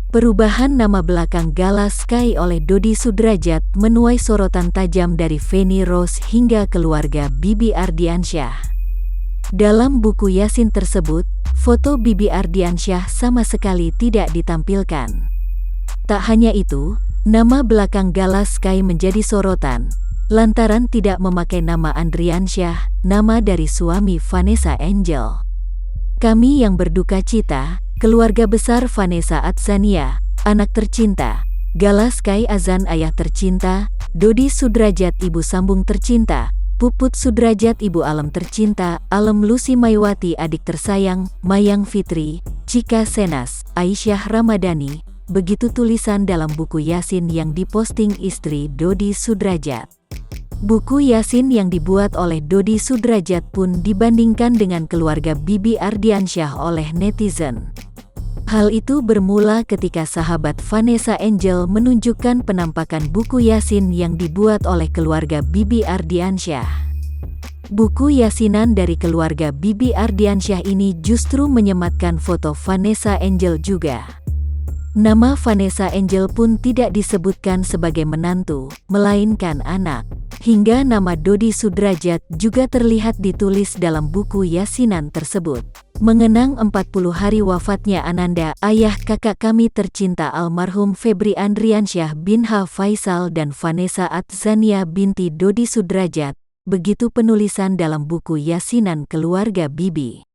Perubahan nama belakang Gala Sky oleh Dodi Sudrajat menuai sorotan tajam dari Feni Rose hingga keluarga Bibi Ardiansyah. Dalam buku Yasin tersebut, foto Bibi Ardiansyah sama sekali tidak ditampilkan. Tak hanya itu, nama belakang Gala Sky menjadi sorotan, lantaran tidak memakai nama Andriansyah, nama dari suami Vanessa Angel. Kami yang berduka cita, keluarga besar Vanessa Atsania, anak tercinta, Gala Sky Azan ayah tercinta, Dodi Sudrajat ibu sambung tercinta, Puput Sudrajat ibu Alam tercinta, Alam Lucy Maywati adik tersayang, Mayang Fitri, Cika Senas, Aisyah Ramadhani, begitu tulisan dalam buku Yasin yang diposting istri Dodi Sudrajat. Buku Yasin yang dibuat oleh Dodi Sudrajat pun dibandingkan dengan keluarga Bibi Ardiansyah oleh netizen. Hal itu bermula ketika sahabat Vanessa Angel menunjukkan penampakan buku Yasin yang dibuat oleh keluarga Bibi Ardiansyah. Buku Yasinan dari keluarga Bibi Ardiansyah ini justru menyematkan foto Vanessa Angel juga. Nama Vanessa Angel pun tidak disebutkan sebagai menantu, melainkan anak. Hingga nama Dodi Sudrajat juga terlihat ditulis dalam buku Yasinan tersebut. Mengenang 40 hari wafatnya Ananda, ayah kakak kami tercinta almarhum Febri Andriansyah bin H. Faisal dan Vanessa Atzania binti Dodi Sudrajat, begitu penulisan dalam buku Yasinan keluarga Bibi.